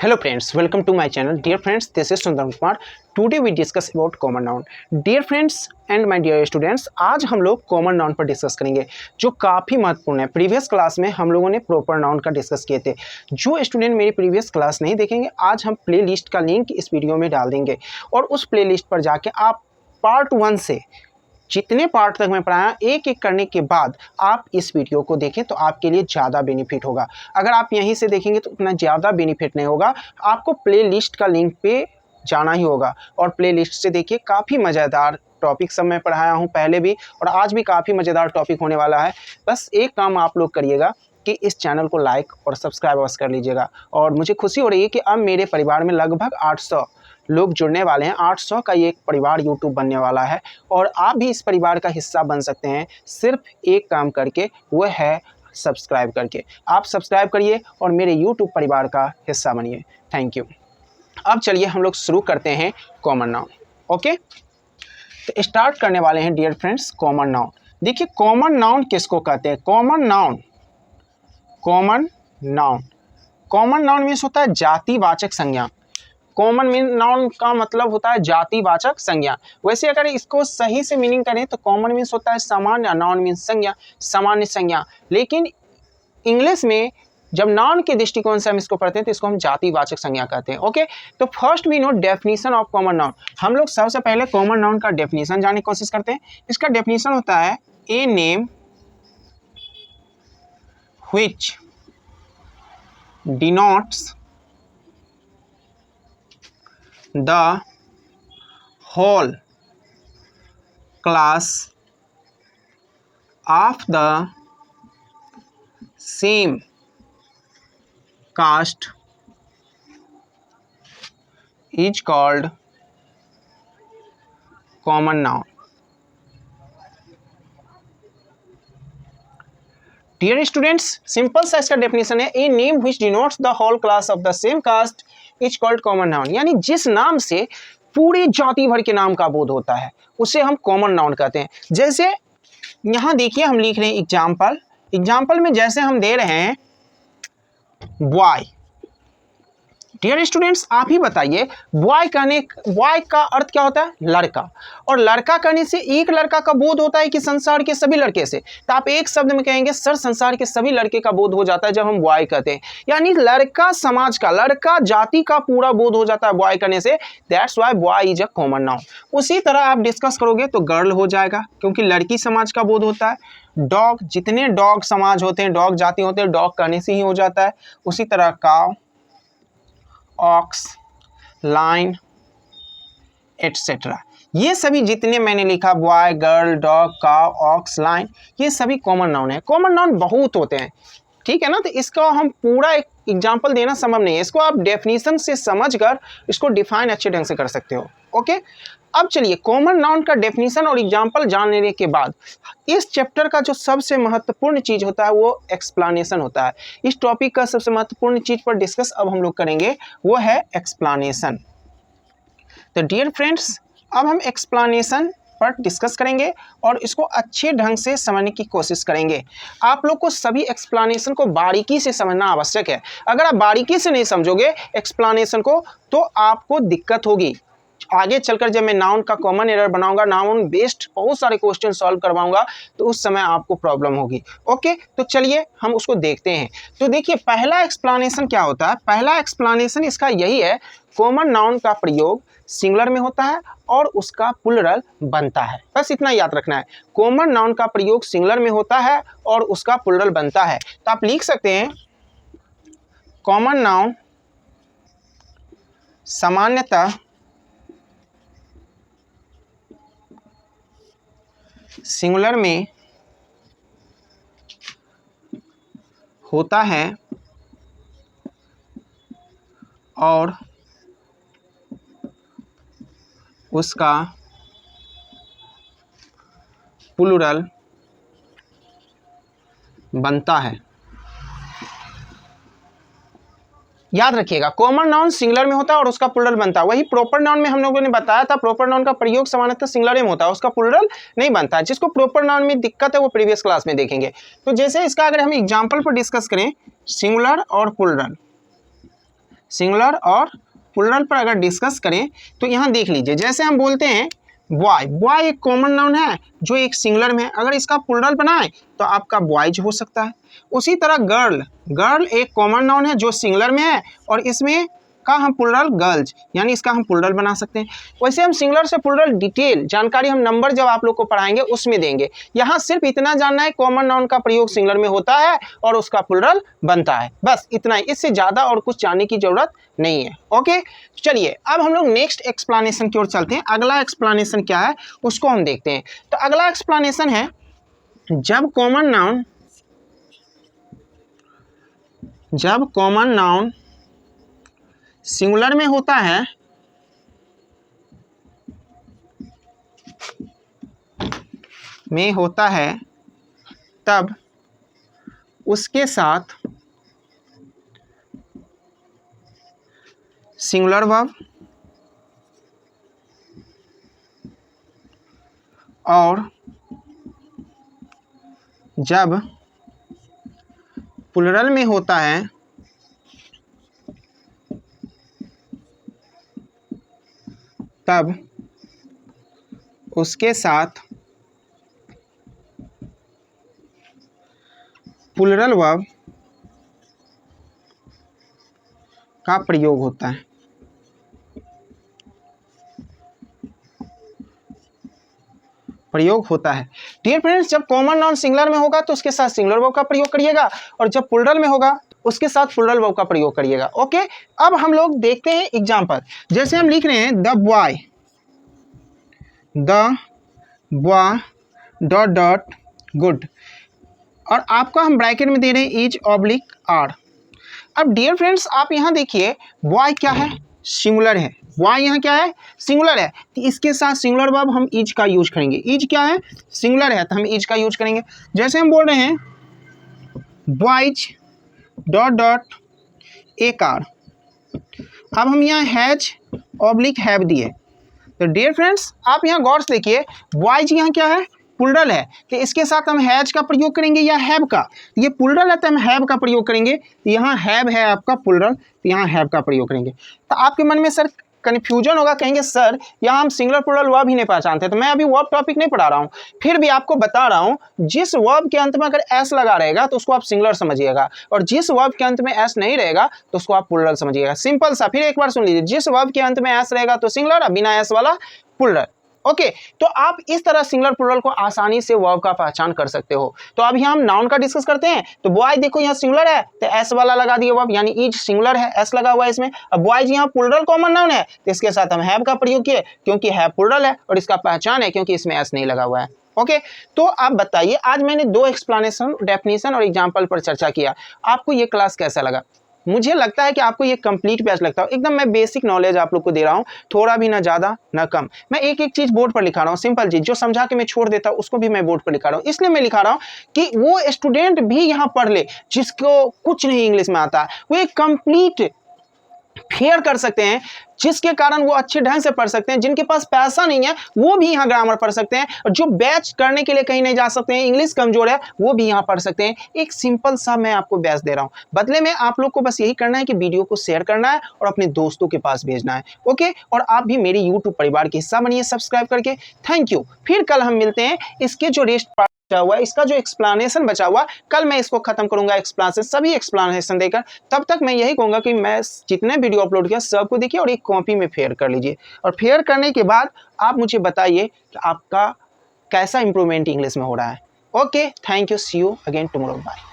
Hello friends, welcome to my channel. Dear friends, this is Sundar Kumar. Today we discuss about common noun. Dear friends and my dear students, आज हम लोग common noun पर discuss करेंगे जो काफ़ी महत्वपूर्ण है। प्रीवियस क्लास में हम लोगों ने प्रॉपर नाउन का डिस्कस किए थे। जो स्टूडेंट मेरी प्रीवियस क्लास नहीं देखेंगे, आज हम प्ले लिस्ट का लिंक इस वीडियो में डाल देंगे और उस प्ले लिस्ट पर जाके आप पार्ट 1 से जितने पार्ट तक मैं पढ़ाया एक एक करने के बाद आप इस वीडियो को देखें तो आपके लिए ज़्यादा बेनिफिट होगा। अगर आप यहीं से देखेंगे तो उतना ज़्यादा बेनिफिट नहीं होगा, आपको प्ले लिस्ट का लिंक पे जाना ही होगा और प्ले लिस्ट से देखिए काफ़ी मज़ेदार टॉपिक सब मैं पढ़ाया हूँ पहले भी और आज भी काफ़ी मज़ेदार टॉपिक होने वाला है। बस एक काम आप लोग करिएगा कि इस चैनल को लाइक और सब्सक्राइब अवश्य कर लीजिएगा और मुझे खुशी हो रही है कि अब मेरे परिवार में लगभग 800 लोग जुड़ने वाले हैं। 800 का ये एक परिवार यूट्यूब बनने वाला है और आप भी इस परिवार का हिस्सा बन सकते हैं सिर्फ एक काम करके, वो है सब्सक्राइब करके। आप सब्सक्राइब करिए और मेरे यूट्यूब परिवार का हिस्सा बनिए। Thank you. अब चलिए हम लोग शुरू करते हैं कॉमन नाउन। ओके, तो स्टार्ट करने वाले हैं डियर फ्रेंड्स कॉमन नाउन। देखिए कॉमन नाउन किसको कहते हैं? Common noun common noun means होता है जातिवाचक संज्ञा। कॉमन नाउन का मतलब होता है जातिवाचक संज्ञा। वैसे अगर इसको सही से मीनिंग करें तो कॉमन मीन्स होता है सामान्य, नाउन मीन्स संज्ञा, सामान्य संज्ञा। लेकिन इंग्लिश में जब नाउन के दृष्टिकोण से हम इसको पढ़ते हैं तो इसको हम जातिवाचक संज्ञा कहते हैं। ओके, तो first we know definition of common noun. हम लोग सबसे पहले कॉमन नाउन का डेफिनेशन जानने की कोशिश करते हैं। इसका डेफिनेशन होता है a name which denotes the whole class of the same caste is called common noun. Dear students, simple सा इसका डेफिनेशन है a name which denotes the whole class of the same caste is called common noun. यानी जिस नाम से पूरी जाति भर के नाम का बोध होता है उसे हम कॉमन नाउन कहते हैं। जैसे यहाँ देखिए हम लिख रहे हैं एग्जाम्पल में जैसे हम दे रहे हैं बॉय। डियर स्टूडेंट्स, आप ही बताइए बॉय का अर्थ क्या होता है? लड़का। और लड़का कहने से एक लड़का का बोध होता है कि संसार के सभी लड़के से, तो आप एक शब्द में कहेंगे सर संसार के सभी लड़के का बोध हो जाता है जब हम बॉय कहते हैं। यानी लड़का समाज का, लड़का जाति का पूरा बोध हो जाता है बॉय कहने से। That's why boy is a common noun. उसी तरह आप डिस्कस करोगे तो गर्ल हो जाएगा क्योंकि लड़की समाज का बोध होता है। डॉग, जितने डॉग समाज होते हैं, डॉग जाति होते हैं, डॉग कहने से ही हो जाता है। उसी तरह काव, ऑक्स, लाइन एटसेट्रा, ये सभी जितने मैंने लिखा बॉय, गर्ल, डॉग, काव, ऑक्स, लाइन, ये सभी कॉमन नाउन है। कॉमन नाउन बहुत होते हैं, ठीक है ना। तो इसका हम पूरा एक एग्जाम्पल देना संभव नहीं है। इसको आप डेफिनेशन से समझकर इसको डिफाइन अच्छे ढंग से कर सकते हो। ओके, अब चलिए कॉमन नाउन का डेफिनेशन और एग्जाम्पल जान लेने के बाद इस चैप्टर का जो सबसे महत्वपूर्ण चीज़ होता है वो एक्सप्लानेशन होता है। इस टॉपिक का सबसे महत्वपूर्ण चीज़ पर डिस्कस अब हम लोग करेंगे, वो है एक्सप्लानेशन। तो डियर फ्रेंड्स, अब हम एक्सप्लानेशन पर डिस्कस करेंगे और इसको अच्छे ढंग से समझने की कोशिश करेंगे। आप लोग को सभी एक्सप्लानेशन को बारीकी से समझना आवश्यक है। अगर आप बारीकी से नहीं समझोगे एक्सप्लानेशन को तो आपको दिक्कत होगी। आगे चलकर जब मैं नाउन का कॉमन एरर बनाऊंगा, नाउन बेस्ड बहुत सारे क्वेश्चन सॉल्व करवाऊंगा, तो उस समय आपको प्रॉब्लम होगी। ओके, तो चलिए हम उसको देखते हैं। तो देखिए पहला एक्सप्लानेशन क्या होता है? पहला एक्सप्लानेशन इसका यही है, कॉमन नाउन का प्रयोग सिंगुलर में होता है और उसका प्लूरल बनता है। बस इतना याद रखना है, कॉमन नाउन का प्रयोग सिंगुलर में होता है और उसका प्लूरल बनता है। तो आप लिख सकते हैं कॉमन नाउन सामान्यतः सिंगुलर में होता है और उसका प्लूरल बनता है। याद रखिएगा, कॉमन नाउन सिंगुलर में होता है और उसका प्लूरल बनता है। वही प्रॉपर नाउन में हम लोगों ने बताया था, प्रॉपर नाउन का प्रयोग सामान्यतः सिंगुलर में होता है, उसका प्लूरल नहीं बनता है। जिसको प्रॉपर नाउन में दिक्कत है वो प्रीवियस क्लास में देखेंगे। तो जैसे इसका अगर हम एग्जाम्पल पर डिस्कस करें, सिंगुलर और प्लूरल, सिंगुलर और प्लूरल पर अगर डिस्कस करें तो यहाँ देख लीजिए, जैसे हम बोलते हैं बॉय, बॉय एक कॉमन नाउन है जो एक सिंगुलर में है, अगर इसका प्लूरल बनाए तो आपका बॉयज हो सकता है। उसी तरह गर्ल, गर्ल एक कॉमन नाउन है जो सिंगुलर में है और इसमें का हम प्लूरल गर्ल्स, यानी इसका हम प्लूरल बना सकते हैं। वैसे हम सिंगुलर से प्लूरल डिटेल जानकारी हम नंबर जब आप लोग को पढ़ाएंगे उसमें देंगे। यहाँ सिर्फ इतना जानना है कॉमन नाउन का प्रयोग सिंगुलर में होता है और उसका प्लूरल बनता है, बस इतना ही, इससे ज़्यादा और कुछ जानने की ज़रूरत नहीं है। ओके, चलिए अब हम लोग नेक्स्ट एक्सप्लेनेशन की ओर चलते हैं। अगला एक्सप्लेनेशन क्या है उसको हम देखते हैं। तो अगला एक्सप्लेनेशन है, जब कॉमन नाउन सिंगुलर में होता है तब उसके साथ सिंगुलर वर्ब और जब प्लूरल में होता है तब उसके साथ प्लूरल वर्ब का प्रयोग होता है। डियर फ्रेंड्स, जब कॉमन नाउन सिंगुलर में होगा तो उसके साथ सिंगुलर वर्ब का प्रयोग करिएगा और जब प्लूरल में होगा उसके साथ प्लूरल वर्ब का प्रयोग करिएगा। ओके, अब हम लोग देखते हैं एग्जांपल। जैसे हम लिख रहे हैं the boy dot dot good और आपका हम ब्रैकेट में दे रहे हैं इज ऑब्लिक आर। अब डियर फ्रेंड्स आप यहाँ देखिए, बॉय क्या है, सिंगुलर है, बॉय यहाँ क्या है, सिंगुलर है, तो इसके साथ सिंगुलर वर्ब हम इज का यूज करेंगे। इज क्या है, सिंगुलर है, तो हम इज का यूज करेंगे। जैसे हम बोल रहे हैं boys dot dot A car, अब हम यहाँ हैज ऑब्लिक हैव दिए। तो डियर फ्रेंड्स आप यहाँ गौर से देखिए, बॉयज यहाँ क्या है, प्लूरल है, तो इसके साथ हम हैज का प्रयोग करेंगे या हैव का, ये प्लूरल है तो हम हैव का प्रयोग करेंगे। यहाँ हैव है आपका प्लूरल, तो यहाँ हैव का प्रयोग करेंगे। तो आपके मन में सर कन्फ्यूजन होगा, कहेंगे सर यहाँ हम सिंगुलर प्लूरल वर्ब ही नहीं पहचानते। तो मैं अभी वर्ब टॉपिक नहीं पढ़ा रहा हूँ, फिर भी आपको बता रहा हूँ, जिस वर्ब के अंत में अगर एस लगा रहेगा तो उसको आप सिंगुलर समझिएगा और जिस वर्ब के अंत में एस नहीं रहेगा तो उसको आप प्लूरल समझिएगा। सिंपल सा, फिर एक बार सुन लीजिए, जिस वर्ब के अंत में एस रहेगा तो सिंगुलर, बिना एस वाला प्लूरल। ओके, तो आप इस तरह सिंगुलर प्लूरल को आसानी से वर्ब का पहचान कर सकते हो। तो अभी हम नाउन का डिस्कस करते हैं। तो बॉय देखो यहाँ सिंगुलर है तो एस वाला लगा दिए वर्ब, यानी इज सिंगुलर है, एस लगा हुआ है इसमें। अब बॉयज यहाँ प्लूरल कॉमन नाउन है तो इसके साथ हम हैव का प्रयोग किए क्योंकि हैव प्लूरल है और इसका पहचान है क्योंकि इसमें एस नहीं लगा हुआ है। ओके, तो आप बताइए, आज मैंने 2 एक्सप्लेनेशन, डेफिनेशन और एग्जाम्पल पर चर्चा किया, आपको ये क्लास कैसा लगा? मुझे लगता है कि आपको ये कंप्लीट बैच लगता है। एकदम मैं बेसिक नॉलेज आप लोग को दे रहा हूँ, थोड़ा भी ना ज़्यादा ना कम। मैं एक एक चीज़ बोर्ड पर लिखा रहा हूँ, सिंपल चीज़, जो समझा के मैं छोड़ देता हूँ उसको भी मैं बोर्ड पर लिखा रहा हूँ। इसलिए मैं लिखा रहा हूँ कि वो स्टूडेंट भी यहाँ पढ़ ले जिसको कुछ नहीं इंग्लिश में आता, वो एक कंप्लीट फेयर कर सकते हैं, जिसके कारण वो अच्छे ढंग से पढ़ सकते हैं। जिनके पास पैसा नहीं है वो भी यहाँ ग्रामर पढ़ सकते हैं, और जो बैच करने के लिए कहीं नहीं जा सकते हैं, इंग्लिश कमजोर है, वो भी यहाँ पढ़ सकते हैं। एक सिंपल सा मैं आपको बैच दे रहा हूँ। बदले में आप लोग को बस यही करना है कि वीडियो को शेयर करना है और अपने दोस्तों के पास भेजना है। ओके, और आप भी मेरे यूट्यूब परिवार के हिस्सा बनिए सब्सक्राइब करके। Thank you. फिर कल हम मिलते हैं। इसके जो रेस्ट हुआ, इसका जो एक्सप्लेनेशन बचा हुआ, कल मैं इसको खत्म करूंगा, एक्सप्लेनेशन, सभी एक्सप्लेनेशन देकर। तब तक मैं यही कहूंगा कि मैं जितने वीडियो अपलोड किया सबको देखिए और एक कॉपी में फेयर कर लीजिए, और फेयर करने के बाद आप मुझे बताइए कि आपका कैसा इंप्रूवमेंट इंग्लिश में हो रहा है। Okay, thank you, see you again tomorrow, bye.